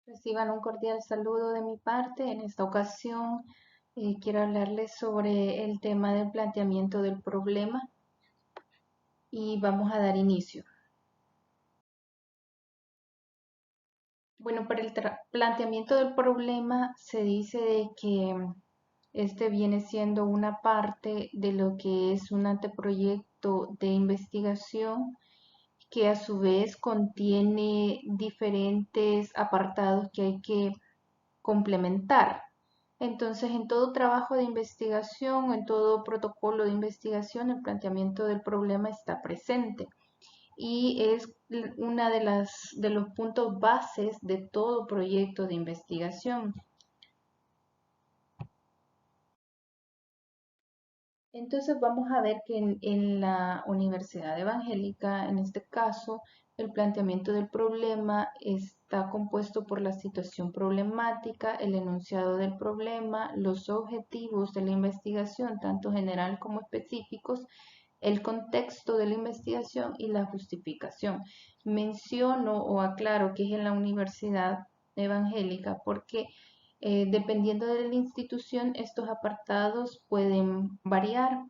Reciban un cordial saludo de mi parte. En esta ocasión quiero hablarles sobre el tema del planteamiento del problema y vamos a dar inicio. Bueno, para el planteamiento del problema se dice de que este viene siendo una parte de lo que es un anteproyecto de investigación que a su vez contiene diferentes apartados que hay que complementar. Entonces, en todo trabajo de investigación, en todo protocolo de investigación, el planteamiento del problema está presente y es una de los puntos bases de todo proyecto de investigación. Entonces vamos a ver que en la Universidad Evangélica, en este caso, el planteamiento del problema está compuesto por la situación problemática, el enunciado del problema, los objetivos de la investigación, tanto general como específicos, el contexto de la investigación y la justificación. Menciono o aclaro que es en la Universidad Evangélica porque dependiendo de la institución, estos apartados pueden variar.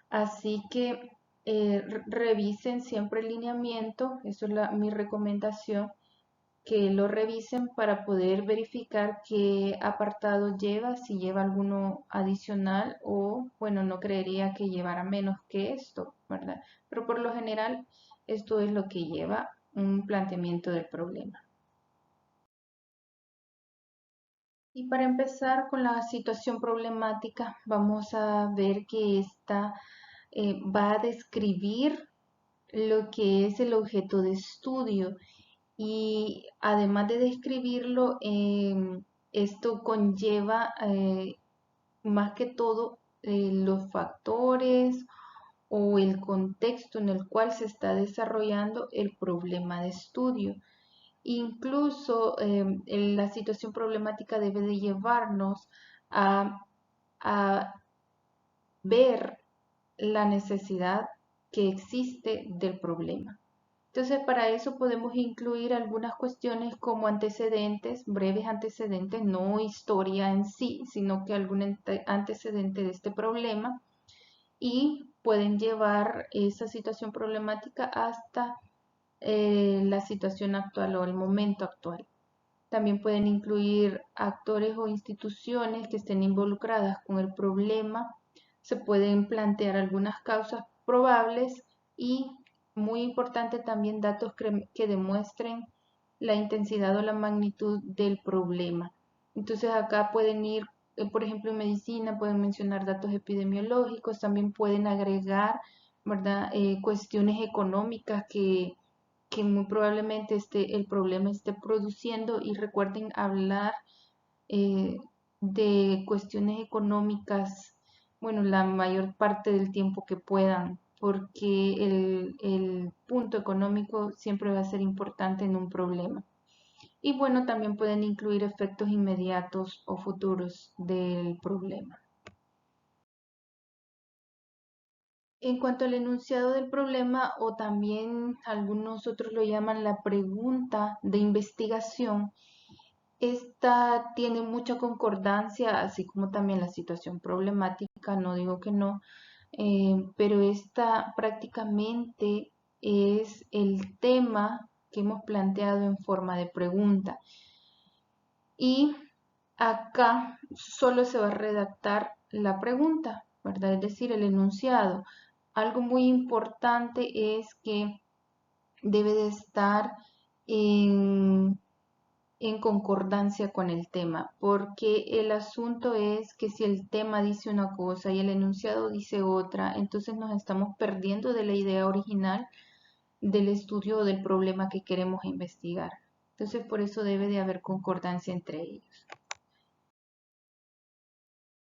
Así que revisen siempre el lineamiento, eso es mi recomendación, que lo revisen para poder verificar qué apartado lleva, si lleva alguno adicional o, bueno, no creería que llevara menos que esto, ¿verdad? Pero por lo general, esto es lo que lleva un planteamiento del problema. Y para empezar con la situación problemática, vamos a ver que esta va a describir lo que es el objeto de estudio y además de describirlo, esto conlleva más que todo los factores o el contexto en el cual se está desarrollando el problema de estudio. Incluso la situación problemática debe de llevarnos a ver la necesidad que existe del problema. Entonces, para eso podemos incluir algunas cuestiones como antecedentes, breves antecedentes, no historia en sí, sino que algún antecedente de este problema y pueden llevar esa situación problemática hasta la situación actual o el momento actual. También pueden incluir actores o instituciones que estén involucradas con el problema. Se pueden plantear algunas causas probables y, muy importante, también datos que demuestren la intensidad o la magnitud del problema. Entonces acá pueden ir, por ejemplo, en medicina pueden mencionar datos epidemiológicos, también pueden agregar, ¿verdad? Cuestiones económicas que muy probablemente el problema esté produciendo y recuerden hablar eh, de cuestiones económicas, bueno, la mayor parte del tiempo que puedan, porque el punto económico siempre va a ser importante en un problema. Y bueno, también pueden incluir efectos inmediatos o futuros del problema. En cuanto al enunciado del problema, o también algunos otros lo llaman la pregunta de investigación, esta tiene mucha concordancia, así como también la situación problemática, no digo que no, pero esta prácticamente es el tema que hemos planteado en forma de pregunta. Y acá solo se va a redactar la pregunta, ¿verdad? Es decir, el enunciado. Algo muy importante es que debe de estar en concordancia con el tema, porque el asunto es que si el tema dice una cosa y el enunciado dice otra, entonces nos estamos perdiendo de la idea original del estudio o del problema que queremos investigar. Entonces, por eso debe de haber concordancia entre ellos.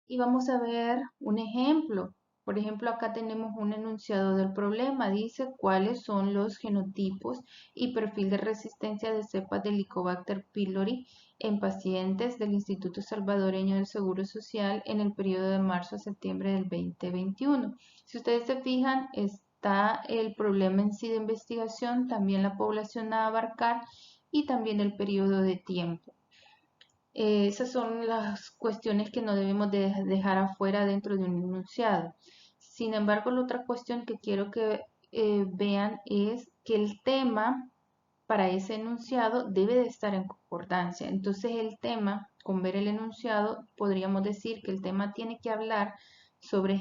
Y vamos a ver un ejemplo. Por ejemplo, acá tenemos un enunciado del problema. Dice cuáles son los genotipos y perfil de resistencia de cepas de Helicobacter pylori en pacientes del Instituto Salvadoreño del Seguro Social en el periodo de marzo a septiembre del 2021. Si ustedes se fijan, está el problema en sí de investigación, también la población a abarcar y también el periodo de tiempo. Esas son las cuestiones que no debemos de dejar afuera dentro de un enunciado. Sin embargo, la otra cuestión que quiero que vean es que el tema para ese enunciado debe de estar en concordancia. Entonces el tema, con ver el enunciado, podríamos decir que el tema tiene que hablar sobre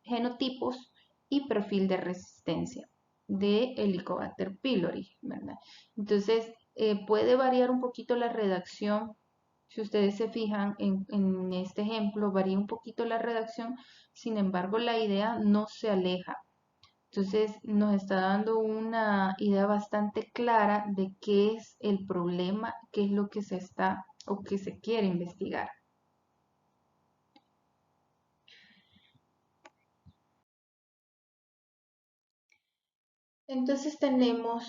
genotipos y perfil de resistencia de Helicobacter pylori, ¿verdad? Entonces puede variar un poquito la redacción. Si ustedes se fijan en este ejemplo, varía un poquito la redacción, sin embargo la idea no se aleja. Entonces nos está dando una idea bastante clara de qué es el problema, qué es lo que se está o que se quiere investigar. Entonces tenemos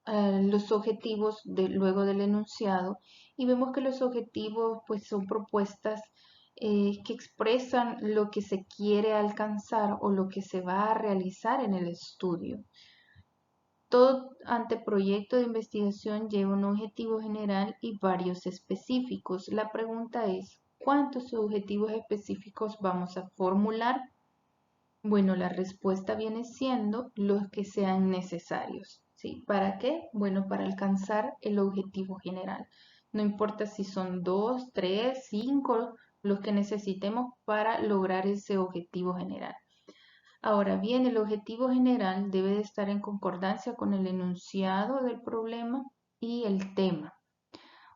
los objetivos luego del enunciado y vemos que los objetivos pues son propuestas que expresan lo que se quiere alcanzar o lo que se va a realizar en el estudio. Todo anteproyecto de investigación lleva un objetivo general y varios específicos. La pregunta es, ¿cuántos objetivos específicos vamos a formular? Bueno, la respuesta viene siendo los que sean necesarios. ¿Sí? ¿Para qué? Bueno, para alcanzar el objetivo general. No importa si son 2, 3, 5, los que necesitemos para lograr ese objetivo general. Ahora bien, el objetivo general debe de estar en concordancia con el enunciado del problema y el tema.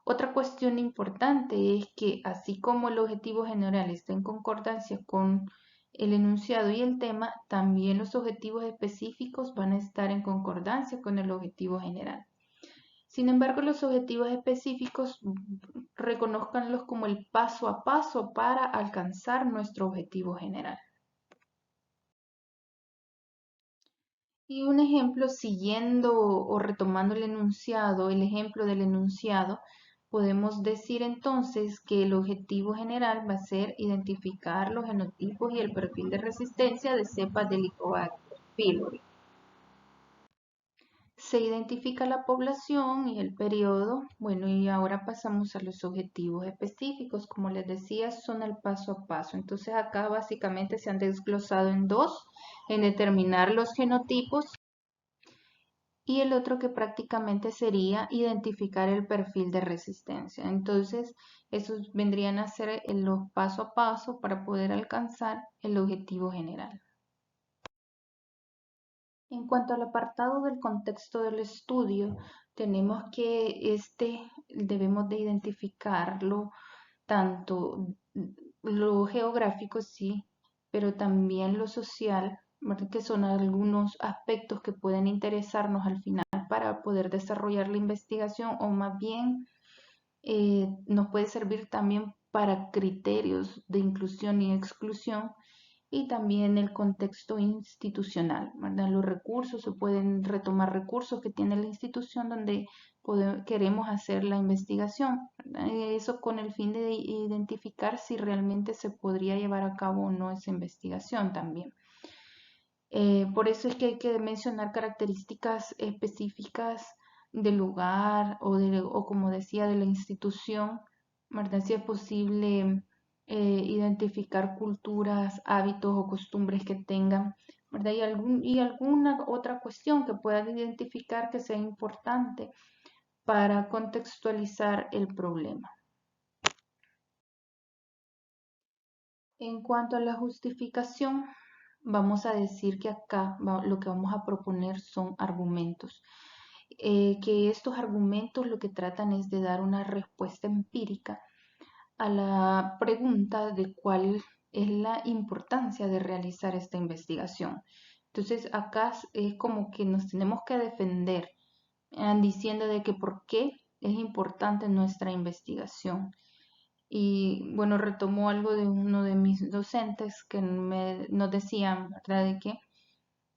Otra cuestión importante es que así como el objetivo general está en concordancia con el enunciado y el tema, también los objetivos específicos van a estar en concordancia con el objetivo general. Sin embargo, los objetivos específicos reconózcanlos como el paso a paso para alcanzar nuestro objetivo general. Y un ejemplo siguiendo o retomando el enunciado, el ejemplo del enunciado, podemos decir entonces que el objetivo general va a ser identificar los genotipos y el perfil de resistencia de cepas de Helicobacter pylori. Se identifica la población y el periodo. Bueno, y ahora pasamos a los objetivos específicos. Como les decía, son el paso a paso. Entonces acá básicamente se han desglosado en dos, en determinar los genotipos y el otro que prácticamente sería identificar el perfil de resistencia. Entonces, esos vendrían a ser los paso a paso para poder alcanzar el objetivo general. En cuanto al apartado del contexto del estudio, tenemos que debemos de identificarlo tanto lo geográfico, sí, pero también lo social, ¿verdad? Que son algunos aspectos que pueden interesarnos al final para poder desarrollar la investigación o más bien nos puede servir también para criterios de inclusión y exclusión y también el contexto institucional, ¿verdad? Los recursos, se pueden retomar recursos que tiene la institución donde queremos hacer la investigación, ¿verdad? Eso con el fin de identificar si realmente se podría llevar a cabo o no esa investigación también. Por eso es que hay que mencionar características específicas del lugar o como decía, de la institución, ¿verdad? Si es posible identificar culturas, hábitos o costumbres que tengan, ¿verdad? Y alguna otra cuestión que puedan identificar que sea importante para contextualizar el problema. En cuanto a la justificación, vamos a decir que acá lo que vamos a proponer son argumentos. Que estos argumentos lo que tratan es de dar una respuesta empírica a la pregunta de cuál es la importancia de realizar esta investigación. Entonces acá es como que nos tenemos que defender diciendo de que por qué es importante nuestra investigación. Y bueno, retomo algo de uno de mis docentes que nos decían, ¿verdad? De que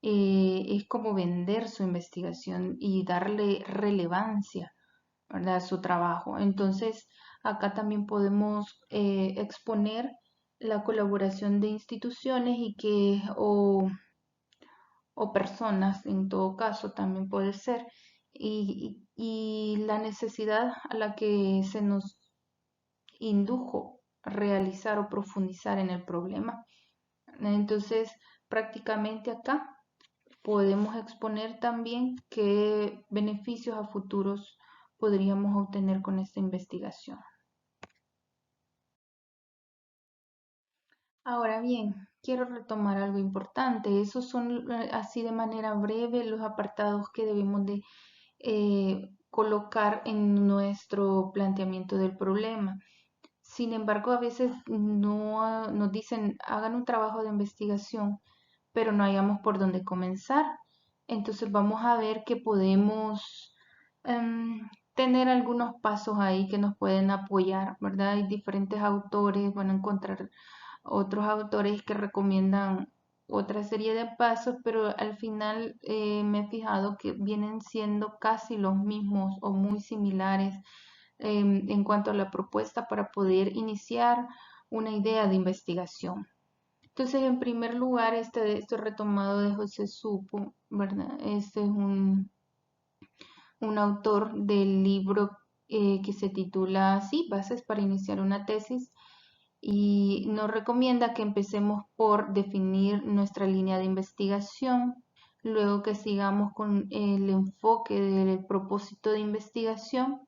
es como vender su investigación y darle relevancia, ¿verdad? A su trabajo. Entonces, acá también podemos exponer la colaboración de instituciones o personas, en todo caso, también puede ser, y la necesidad a la que se nos indujo a realizar o profundizar en el problema. Entonces, prácticamente acá podemos exponer también qué beneficios a futuros podríamos obtener con esta investigación. Ahora bien, quiero retomar algo importante. Esos son así de manera breve los apartados que debemos de colocar en nuestro planteamiento del problema. Sin embargo, a veces no nos dicen hagan un trabajo de investigación, pero no hayamos por dónde comenzar. Entonces vamos a ver que podemos tener algunos pasos ahí que nos pueden apoyar, ¿verdad? Hay diferentes autores, van a encontrar otros autores que recomiendan otra serie de pasos, pero al final me he fijado que vienen siendo casi los mismos o muy similares en cuanto a la propuesta para poder iniciar una idea de investigación. Entonces, en primer lugar, esto es retomado de José Supo, ¿verdad? Este es un autor del libro que se titula así, Bases para iniciar una tesis, y nos recomienda que empecemos por definir nuestra línea de investigación, luego que sigamos con el enfoque del propósito de investigación.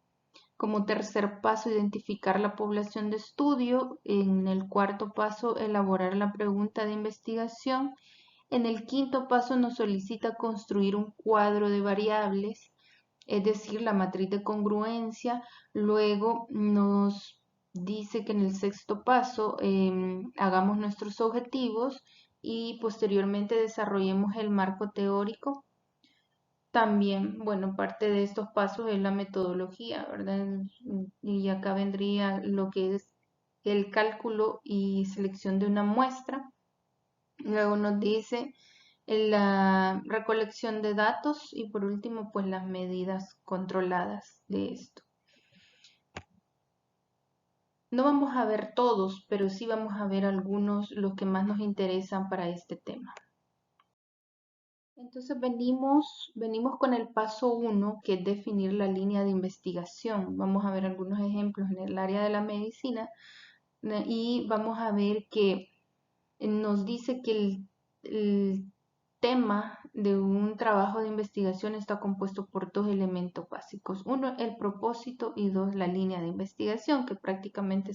Como tercer paso, identificar la población de estudio. En el cuarto paso, elaborar la pregunta de investigación. En el quinto paso, nos solicita construir un cuadro de variables, es decir, la matriz de congruencia. Luego nos dice que en el sexto paso hagamos nuestros objetivos y posteriormente desarrollemos el marco teórico. También, bueno, parte de estos pasos es la metodología, ¿verdad? Y acá vendría lo que es el cálculo y selección de una muestra. Luego nos dice la recolección de datos y por último, pues las medidas controladas de esto. No vamos a ver todos, pero sí vamos a ver algunos, los que más nos interesan para este tema. Entonces venimos con el paso 1, que es definir la línea de investigación. Vamos a ver algunos ejemplos en el área de la medicina y vamos a ver que nos dice que el tema de un trabajo de investigación está compuesto por dos elementos básicos. Uno, el propósito y dos, la línea de investigación, que prácticamente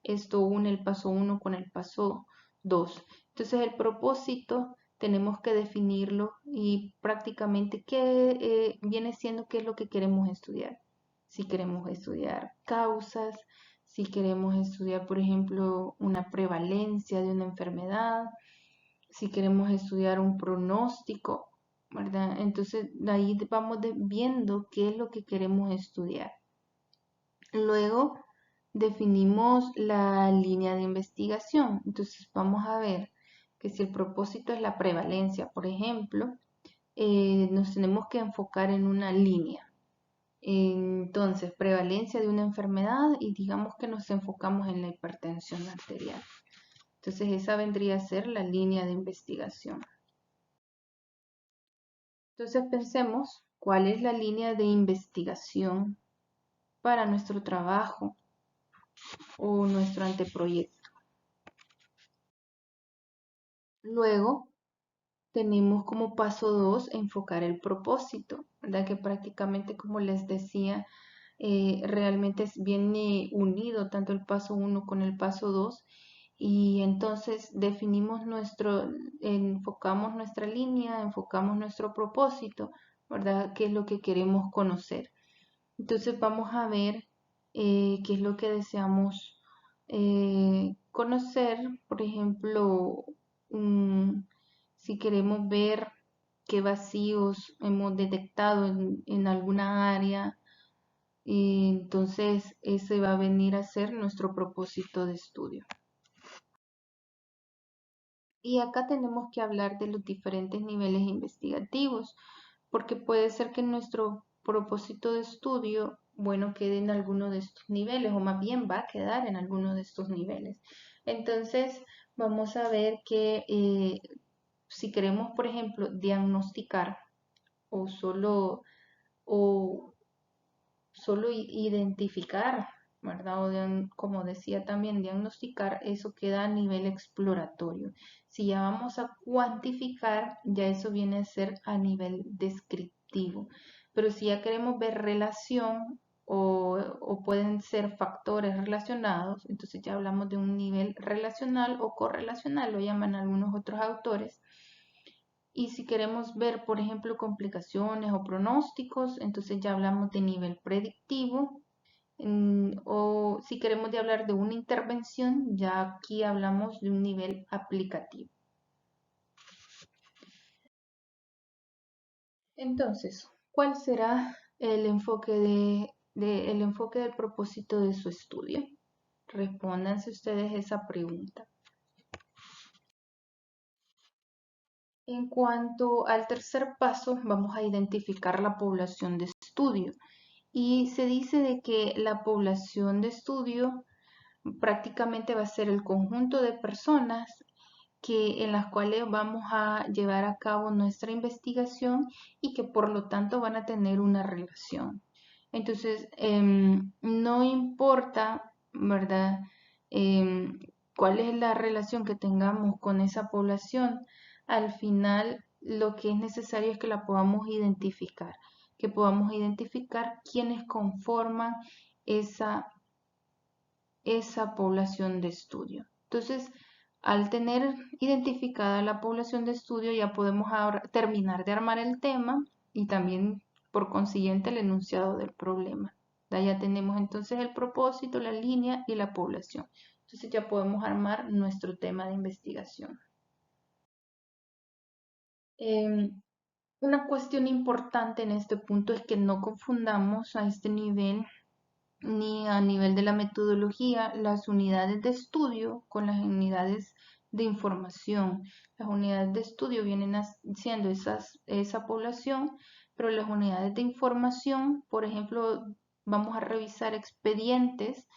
esto une el paso 1 con el paso 2. Entonces el propósito tenemos que definirlo y prácticamente qué viene siendo qué es lo que queremos estudiar. Si queremos estudiar causas, si queremos estudiar, por ejemplo, una prevalencia de una enfermedad, si queremos estudiar un pronóstico, ¿verdad? Entonces, de ahí vamos viendo qué es lo que queremos estudiar. Luego, definimos la línea de investigación. Entonces, vamos a ver que si el propósito es la prevalencia, por ejemplo, nos tenemos que enfocar en una línea. Entonces, prevalencia de una enfermedad y digamos que nos enfocamos en la hipertensión arterial. Entonces, esa vendría a ser la línea de investigación. Entonces, pensemos cuál es la línea de investigación para nuestro trabajo o nuestro anteproyecto. Luego, tenemos como paso 2 enfocar el propósito, ¿verdad? Que prácticamente, como les decía, realmente viene unido tanto el paso 1 con el paso 2 y entonces enfocamos nuestra línea, enfocamos nuestro propósito, ¿verdad? ¿Qué es lo que queremos conocer? Entonces vamos a ver qué es lo que deseamos conocer, por ejemplo, si queremos ver qué vacíos hemos detectado en alguna área, entonces ese va a venir a ser nuestro propósito de estudio. Y acá tenemos que hablar de los diferentes niveles investigativos, porque puede ser que nuestro propósito de estudio, bueno, quede en alguno de estos niveles, o más bien va a quedar en alguno de estos niveles. Entonces, vamos a ver que si queremos, por ejemplo, diagnosticar o solo o solo identificar, ¿verdad? Como decía también, diagnosticar, eso queda a nivel exploratorio. Si ya vamos a cuantificar, ya eso viene a ser a nivel descriptivo. Pero si ya queremos ver relación o pueden ser factores relacionados, entonces ya hablamos de un nivel relacional o correlacional, lo llaman algunos otros autores. Y si queremos ver, por ejemplo, complicaciones o pronósticos, entonces ya hablamos de nivel predictivo. O si queremos de hablar de una intervención, ya aquí hablamos de un nivel aplicativo. Entonces, ¿cuál será el enfoque el enfoque del propósito de su estudio? Respóndanse ustedes esa pregunta. En cuanto al tercer paso, vamos a identificar la población de estudio. Y se dice de que la población de estudio prácticamente va a ser el conjunto de personas en las cuales vamos a llevar a cabo nuestra investigación y que por lo tanto van a tener una relación. Entonces, no importa, ¿verdad? Cuál es la relación que tengamos con esa población, al final lo que es necesario es que la podamos identificar, que podamos identificar quiénes conforman esa población de estudio. Entonces, al tener identificada la población de estudio, ya podemos ahora terminar de armar el tema y también, por consiguiente, el enunciado del problema. Ya tenemos entonces el propósito, la línea y la población. Entonces ya podemos armar nuestro tema de investigación. Una cuestión importante en este punto es que no confundamos a este nivel ni a nivel de la metodología las unidades de estudio con las unidades de información. Las unidades de estudio vienen siendo esa población, pero las unidades de información, por ejemplo, vamos a revisar expedientes,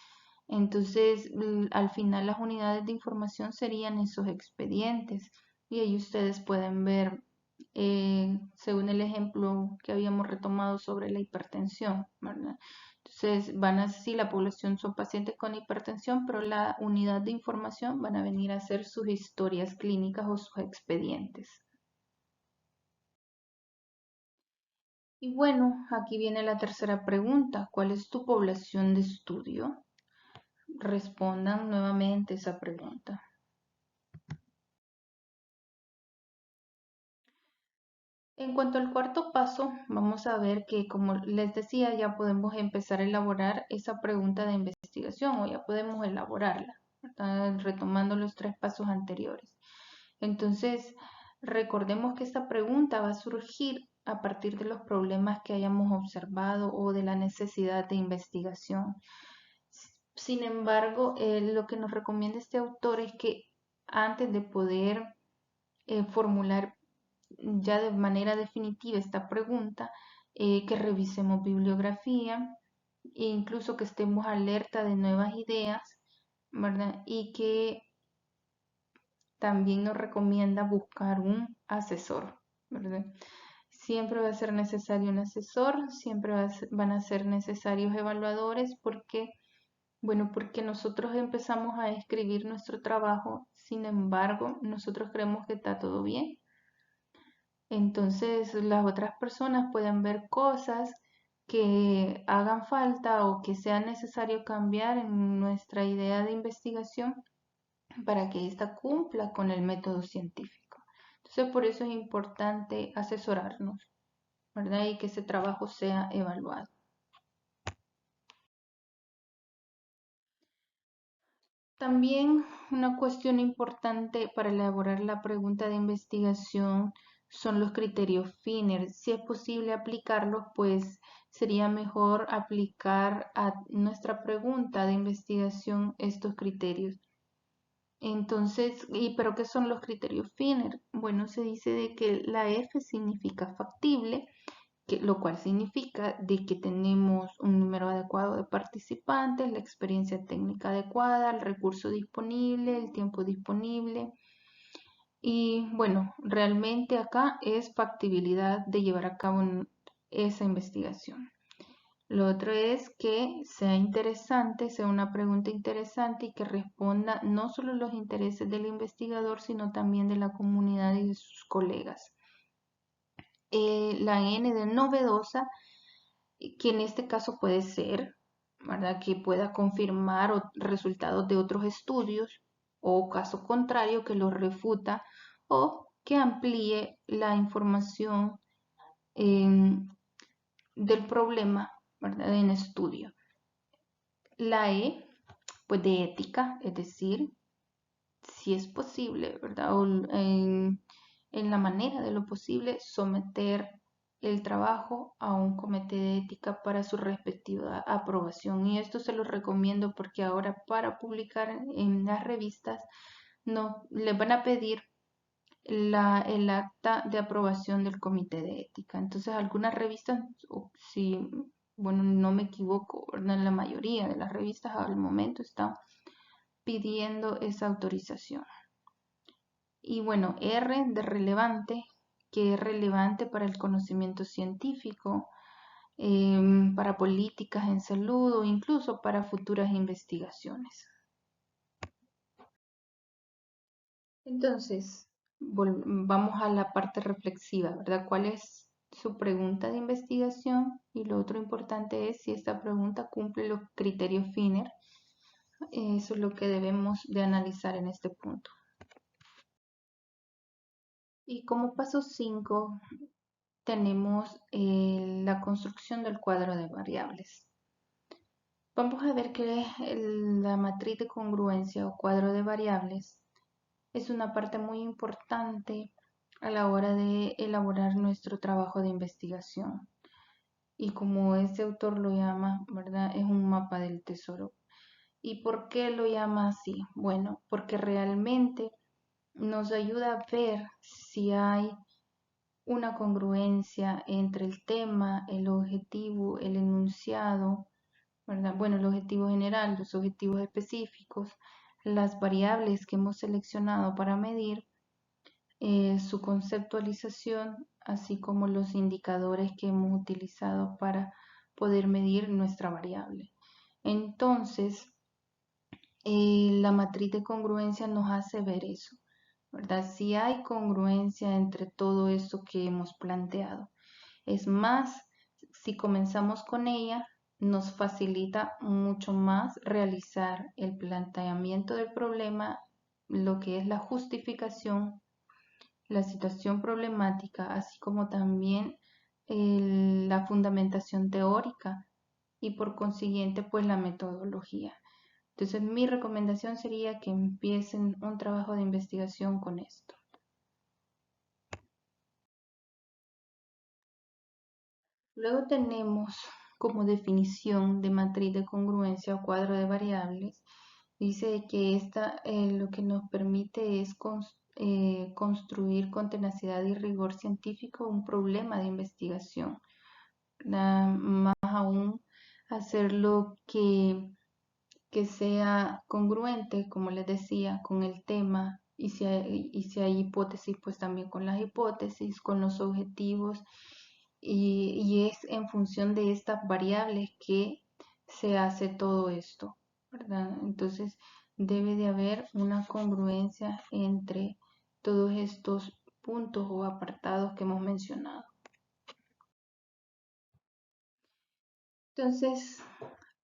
entonces al final las unidades de información serían esos expedientes y ahí ustedes pueden ver, según el ejemplo que habíamos retomado sobre la hipertensión, ¿verdad? Entonces, si la población son pacientes con hipertensión, pero la unidad de información van a venir a hacer sus historias clínicas o sus expedientes. Y bueno, aquí viene la tercera pregunta. ¿Cuál es tu población de estudio? Respondan nuevamente esa pregunta. En cuanto al cuarto paso, vamos a ver que, como les decía, ya podemos empezar a elaborar esa pregunta de investigación o ya podemos elaborarla, retomando los tres pasos anteriores. Entonces, recordemos que esta pregunta va a surgir a partir de los problemas que hayamos observado o de la necesidad de investigación. Sin embargo, lo que nos recomienda este autor es que antes de poder formular ya de manera definitiva esta pregunta, que revisemos bibliografía e incluso que estemos alerta de nuevas ideas, ¿verdad? Y que también nos recomienda buscar un asesor, ¿verdad? Siempre va a ser necesario un asesor, siempre van a ser necesarios evaluadores porque, bueno, porque nosotros empezamos a escribir nuestro trabajo, sin embargo, nosotros creemos que está todo bien. Entonces, las otras personas pueden ver cosas que hagan falta o que sea necesario cambiar en nuestra idea de investigación para que ésta cumpla con el método científico. Entonces, por eso es importante asesorarnos, ¿verdad? Y que ese trabajo sea evaluado. También una cuestión importante para elaborar la pregunta de investigación son los criterios FINER. Si es posible aplicarlos, pues sería mejor aplicar a nuestra pregunta de investigación estos criterios. Entonces, ¿pero qué son los criterios FINER? Bueno, se dice de que la F significa factible, lo cual significa de que tenemos un número adecuado de participantes, la experiencia técnica adecuada, el recurso disponible, el tiempo disponible. Y bueno, realmente acá es factibilidad de llevar a cabo esa investigación. Lo otro es que sea interesante, sea una pregunta interesante y que responda no solo los intereses del investigador, sino también de la comunidad y de sus colegas. La N de novedosa, que en este caso puede ser, ¿verdad? Que pueda confirmar resultados de otros estudios o caso contrario que los refuta o que amplíe la información del problema, ¿verdad? En estudio. La E, pues de ética, es decir, si es posible, ¿verdad? O en la manera de lo posible, someter el trabajo a un comité de ética para su respectiva aprobación. Y esto se lo recomiendo porque ahora para publicar en las revistas no les van a pedir el acta de aprobación del comité de ética. Entonces, algunas revistas, si, bueno, no me equivoco, ¿verdad? La mayoría de las revistas al momento están pidiendo esa autorización. Y bueno, R de relevante, que es relevante para el conocimiento científico, para políticas en salud o incluso para futuras investigaciones. Entonces, vamos a la parte reflexiva, ¿verdad? ¿Cuál es su pregunta de investigación? Y lo otro importante es si esta pregunta cumple los criterios FINER. Eso es lo que debemos de analizar en este punto. Y como paso 5 tenemos la construcción del cuadro de variables. Vamos a ver que la matriz de congruencia o cuadro de variables es una parte muy importante a la hora de elaborar nuestro trabajo de investigación. Y como este autor lo llama, ¿verdad? Es un mapa del tesoro. ¿Y por qué lo llama así? Bueno, porque realmente nos ayuda a ver si hay una congruencia entre el tema, el objetivo, el enunciado, ¿verdad? Bueno, el objetivo general, los objetivos específicos, las variables que hemos seleccionado para medir, su conceptualización, así como los indicadores que hemos utilizado para poder medir nuestra variable. Entonces, la matriz de congruencia nos hace ver eso, ¿verdad? Si hay congruencia entre todo esto que hemos planteado. Es más, si comenzamos con ella, nos facilita mucho más realizar el planteamiento del problema, lo que es la justificación, la situación problemática, así como también la fundamentación teórica y por consiguiente pues la metodología. Entonces mi recomendación sería que empiecen un trabajo de investigación con esto. Luego tenemos como definición de matriz de congruencia o cuadro de variables, dice que esta lo que nos permite es construir con tenacidad y rigor científico un problema de investigación. Más aún, hacerlo que sea congruente, como les decía, con el tema y si hay hipótesis, pues también con las hipótesis, con los objetivos y es en función de estas variables que se hace todo esto, ¿verdad? Entonces debe de haber una congruencia entre todos estos puntos o apartados que hemos mencionado. Entonces,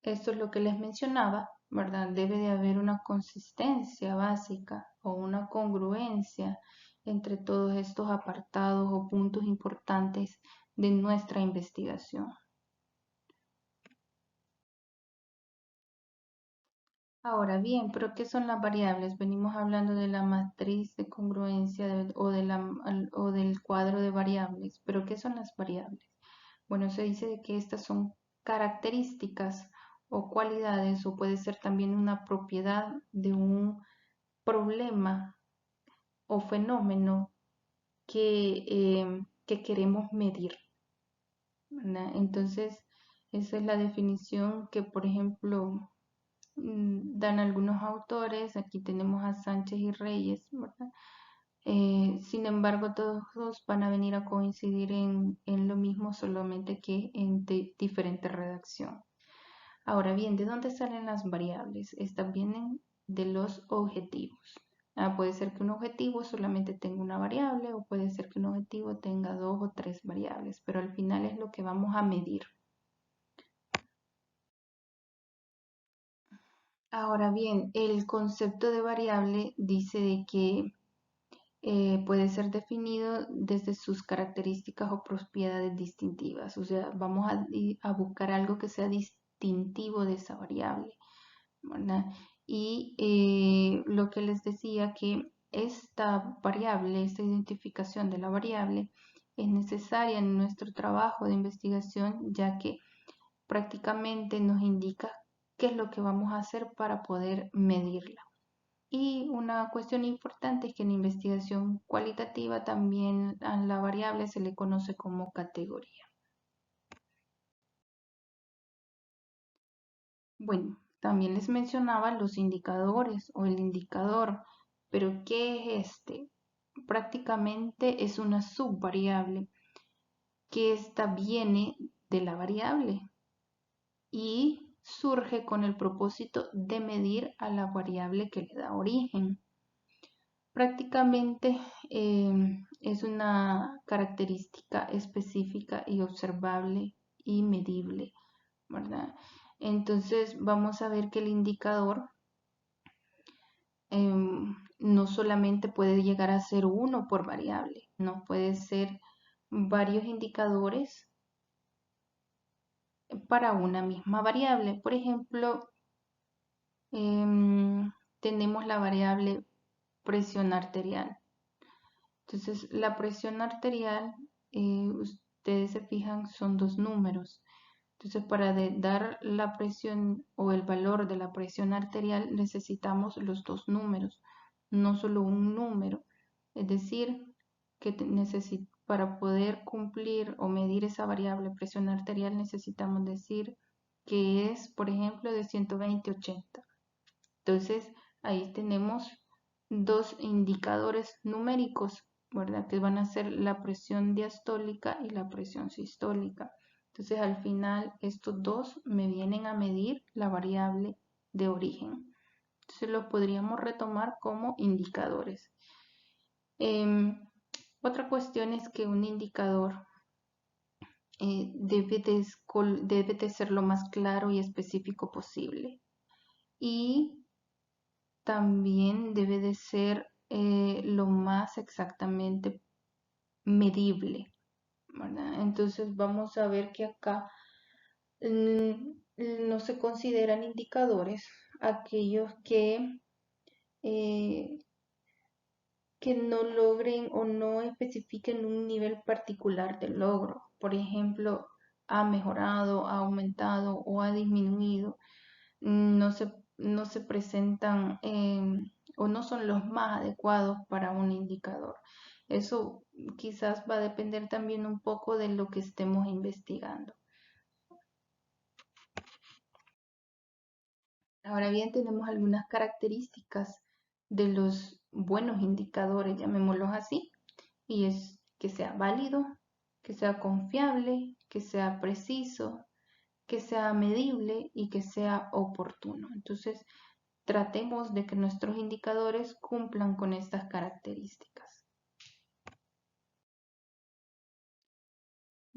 esto es lo que les mencionaba, ¿verdad? Debe de haber una consistencia básica o una congruencia entre todos estos apartados o puntos importantes de nuestra investigación. Ahora bien, ¿pero qué son las variables? Venimos hablando de la matriz de congruencia o del cuadro de variables, pero ¿qué son las variables? Bueno, se dice de que estas son características o cualidades o puede ser también una propiedad de un problema o fenómeno que queremos medir, ¿verdad? Entonces, esa es la definición que, por ejemplo, dan algunos autores. Aquí tenemos a Sánchez y Reyes, ¿verdad? Sin embargo, todos van a venir a coincidir en lo mismo, solamente que en diferente redacción. Ahora bien, ¿de dónde salen las variables? Estas vienen de los objetivos. Puede ser que un objetivo solamente tenga una variable o puede ser que un objetivo tenga 2 o 3 variables, pero al final es lo que vamos a medir. Ahora bien, el concepto de variable dice de que puede ser definido desde sus características o propiedades distintivas. O sea, vamos a buscar algo que sea distintivo de esa variable, ¿verdad? Y lo que les decía, que esta variable, esta identificación de la variable, es necesaria en nuestro trabajo de investigación, ya que prácticamente nos indica qué es lo que vamos a hacer para poder medirla. Y una cuestión importante es que en investigación cualitativa también a la variable se le conoce como categoría. Bueno, también les mencionaba los indicadores o el indicador, pero ¿qué es este? Prácticamente es una subvariable que esta viene de la variable y surge con el propósito de medir a la variable que le da origen. Prácticamente es una característica específica y observable y medible, ¿verdad? Entonces vamos a ver que el indicador no solamente puede llegar a ser uno por variable, no puede ser varios indicadores para una misma variable. Por ejemplo, tenemos la variable presión arterial. Entonces, la presión arterial, ustedes se fijan, son dos números. Entonces, para dar la presión o el valor de la presión arterial, necesitamos los dos números, no solo un número. Es decir, que para poder cumplir o medir esa variable presión arterial, necesitamos decir que es, por ejemplo, de 120/80. Entonces, ahí tenemos dos indicadores numéricos, ¿verdad? Que van a ser la presión diastólica y la presión sistólica. Entonces, al final, estos dos me vienen a medir la variable de origen. Entonces, los podríamos retomar como indicadores. Otra cuestión es que un indicador debe de ser lo más claro y específico posible. Y también debe de ser lo más exactamente medible, ¿verdad? Entonces vamos a ver que acá no se consideran indicadores aquellos eh, que no logren o no especifiquen un nivel particular de logro. Por ejemplo, ha mejorado, ha aumentado o ha disminuido. No se presentan o no son los más adecuados para un indicador. Eso quizás va a depender también un poco de lo que estemos investigando. Ahora bien, tenemos algunas características de los buenos indicadores, llamémoslos así, y es que sea válido, que sea confiable, que sea preciso, que sea medible y que sea oportuno. Entonces, tratemos de que nuestros indicadores cumplan con estas características.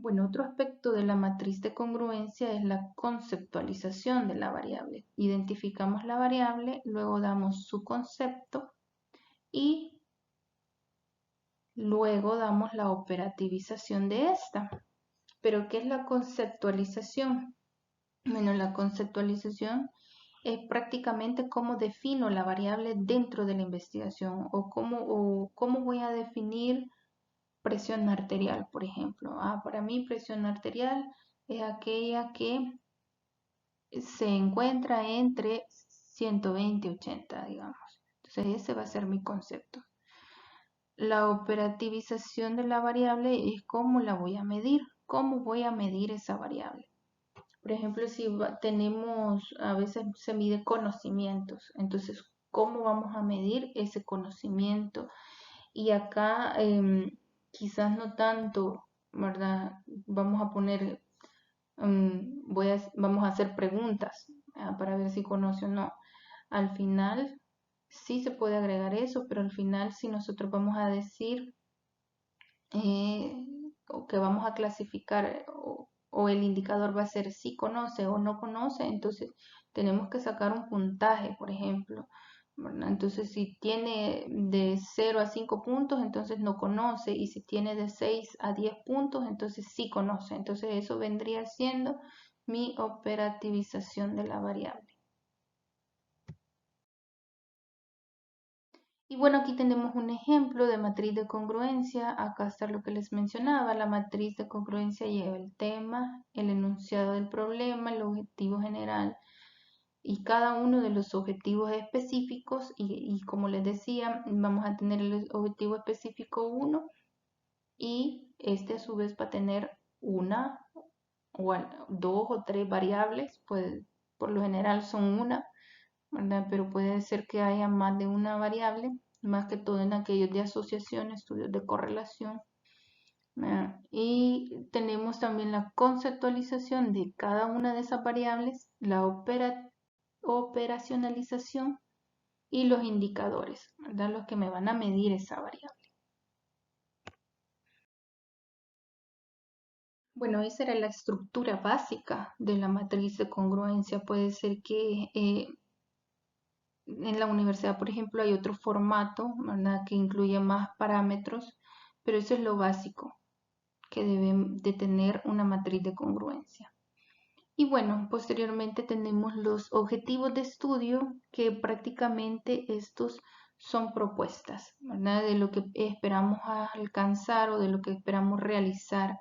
Bueno, otro aspecto de la matriz de congruencia es la conceptualización de la variable. Identificamos la variable, luego damos su concepto y luego damos la operativización de esta. ¿Pero qué es la conceptualización? Bueno, la conceptualización es prácticamente cómo defino la variable dentro de la investigación o cómo voy a definir presión arterial, por ejemplo. Para mí presión arterial es aquella que se encuentra entre 120 y 80, digamos. Entonces ese va a ser mi concepto. La operativización de la variable es cómo la voy a medir, cómo voy a medir esa variable. Por ejemplo, si a veces se mide conocimientos, entonces, ¿cómo vamos a medir ese conocimiento? Y acá quizás no tanto, ¿verdad? Vamos a poner, vamos a hacer preguntas para ver si conoce o no. Al final sí se puede agregar eso, pero al final si nosotros vamos a decir o que vamos a clasificar o el indicador va a ser si conoce o no conoce, entonces tenemos que sacar un puntaje, por ejemplo, ¿verdad? Entonces si tiene de 0 a 5 puntos, entonces no conoce, y si tiene de 6 a 10 puntos, entonces sí conoce. Entonces eso vendría siendo mi operativización de la variable. Y bueno, aquí tenemos un ejemplo de matriz de congruencia. Acá está lo que les mencionaba. La matriz de congruencia lleva el tema, el enunciado del problema, el objetivo general y cada uno de los objetivos específicos. Y como les decía, vamos a tener el objetivo específico 1 y este a su vez va a tener una o 2 o 3 variables. Pues por lo general son una, ¿verdad? Pero puede ser que haya más de una variable, más que todo en aquellos de asociación, estudios de correlación. Y tenemos también la conceptualización de cada una de esas variables, la operacionalización y los indicadores, ¿verdad? Los que me van a medir esa variable. Bueno, esa era la estructura básica de la matriz de congruencia. Puede ser que en la universidad, por ejemplo, hay otro formato, ¿verdad?, que incluye más parámetros, pero eso es lo básico que debe de tener una matriz de congruencia. Y bueno, posteriormente tenemos los objetivos de estudio, que prácticamente estos son propuestas, ¿verdad?, de lo que esperamos alcanzar o de lo que esperamos realizar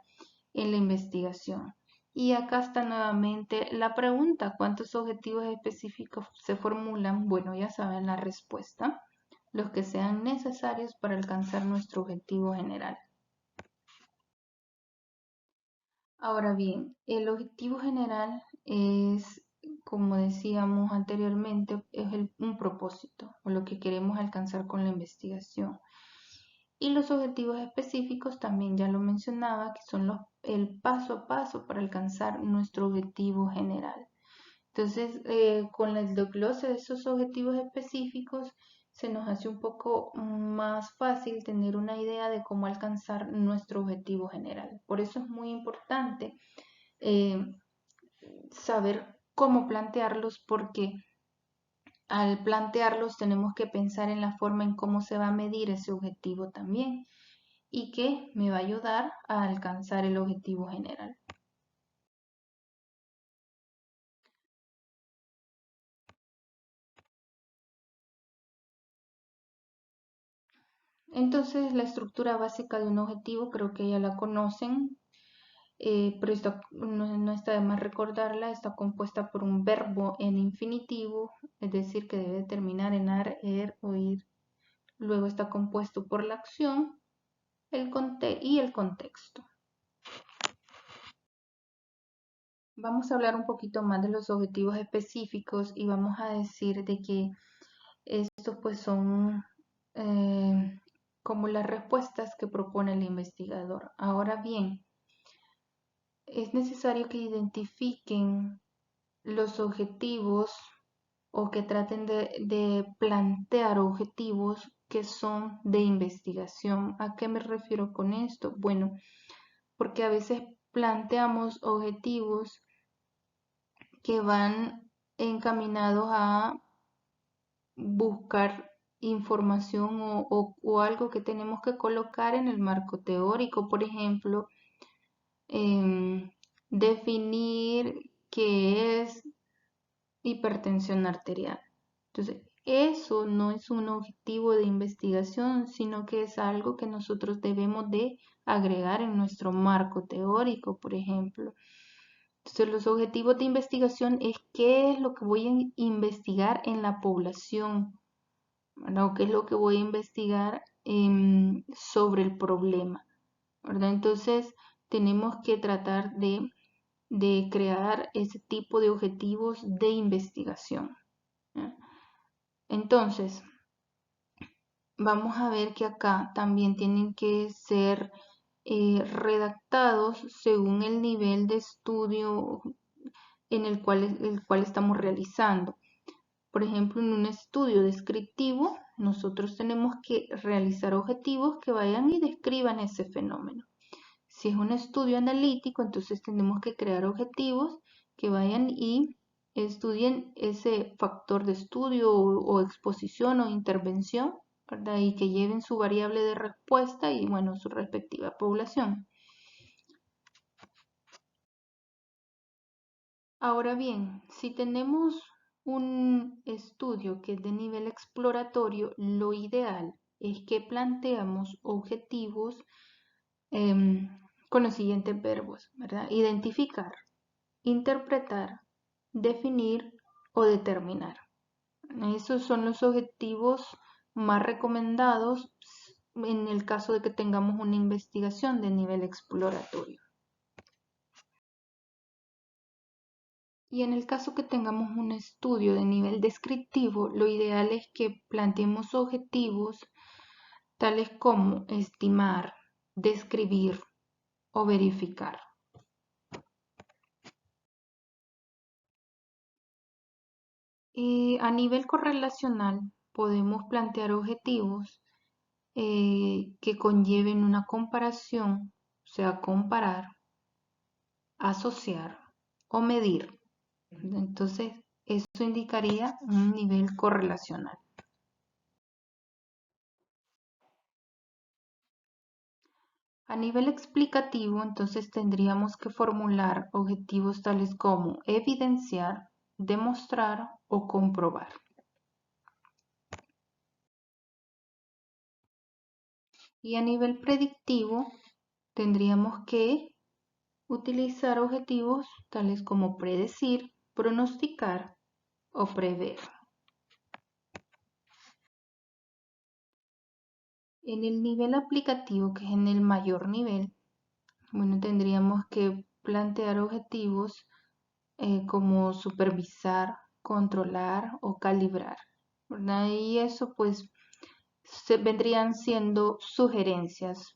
en la investigación. Y acá está nuevamente la pregunta: ¿cuántos objetivos específicos se formulan? Bueno, ya saben la respuesta: los que sean necesarios para alcanzar nuestro objetivo general. Ahora bien, el objetivo general es, como decíamos anteriormente, es un propósito o lo que queremos alcanzar con la investigación. Y los objetivos específicos también ya lo mencionaba, que son el paso a paso para alcanzar nuestro objetivo general. Entonces, con el desglose de esos objetivos específicos, se nos hace un poco más fácil tener una idea de cómo alcanzar nuestro objetivo general. Por eso es muy importante saber cómo plantearlos, porque al plantearlos tenemos que pensar en la forma en cómo se va a medir ese objetivo también, y que me va a ayudar a alcanzar el objetivo general. Entonces, la estructura básica de un objetivo creo que ya la conocen, pero no está de más recordarla. Está compuesta por un verbo en infinitivo, es decir, que debe terminar en ar, er o ir. Luego está compuesto por la acción y el contexto. Vamos a hablar un poquito más de los objetivos específicos y vamos a decir de que estos pues son como las respuestas que propone el investigador. Ahora bien, es necesario que identifiquen los objetivos o que traten de plantear objetivos que son de investigación. ¿A qué me refiero con esto? Bueno, porque a veces planteamos objetivos que van encaminados a buscar información o algo que tenemos que colocar en el marco teórico. Por ejemplo, definir qué es hipertensión arterial. Entonces, eso no es un objetivo de investigación, sino que es algo que nosotros debemos de agregar en nuestro marco teórico, por ejemplo. Entonces, los objetivos de investigación es qué es lo que voy a investigar en la población, ¿verdad? O qué es lo que voy a investigar sobre el problema, ¿verdad? Entonces, tenemos que tratar de crear ese tipo de objetivos de investigación, ¿ya? Entonces, vamos a ver que acá también tienen que ser redactados según el nivel de estudio en el cual estamos realizando. Por ejemplo, en un estudio descriptivo, nosotros tenemos que realizar objetivos que vayan y describan ese fenómeno. Si es un estudio analítico, entonces tenemos que crear objetivos que vayan y estudien ese factor de estudio o exposición o intervención, ¿verdad? Y que lleven su variable de respuesta y, bueno, su respectiva población. Ahora bien, si tenemos un estudio que es de nivel exploratorio, lo ideal es que planteamos objetivos con los siguientes verbos, ¿verdad? Identificar, interpretar, definir o determinar. Esos son los objetivos más recomendados en el caso de que tengamos una investigación de nivel exploratorio. Y en el caso que tengamos un estudio de nivel descriptivo, lo ideal es que planteemos objetivos tales como estimar, describir o verificar. Y a nivel correlacional, podemos plantear objetivos que conlleven una comparación, o sea, comparar, asociar o medir. Entonces, eso indicaría un nivel correlacional. A nivel explicativo, entonces tendríamos que formular objetivos tales como evidenciar, demostrar o comprobar. Y a nivel predictivo, tendríamos que utilizar objetivos tales como predecir, pronosticar o prever. En el nivel aplicativo, que es en el mayor nivel, bueno, tendríamos que plantear objetivos como supervisar, controlar o calibrar, ¿verdad? Y eso pues vendrían siendo sugerencias,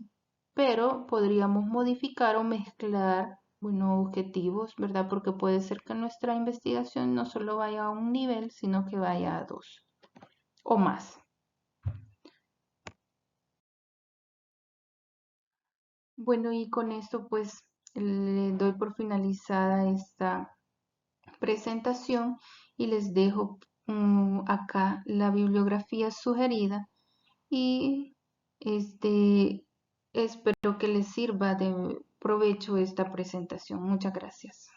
pero podríamos modificar o mezclar, bueno, objetivos, ¿verdad? Porque puede ser que nuestra investigación no solo vaya a un nivel, sino que vaya a dos o más. Bueno, y con esto pues le doy por finalizada esta presentación y les dejo acá la bibliografía sugerida y espero que les sirva de provecho esta presentación. Muchas gracias.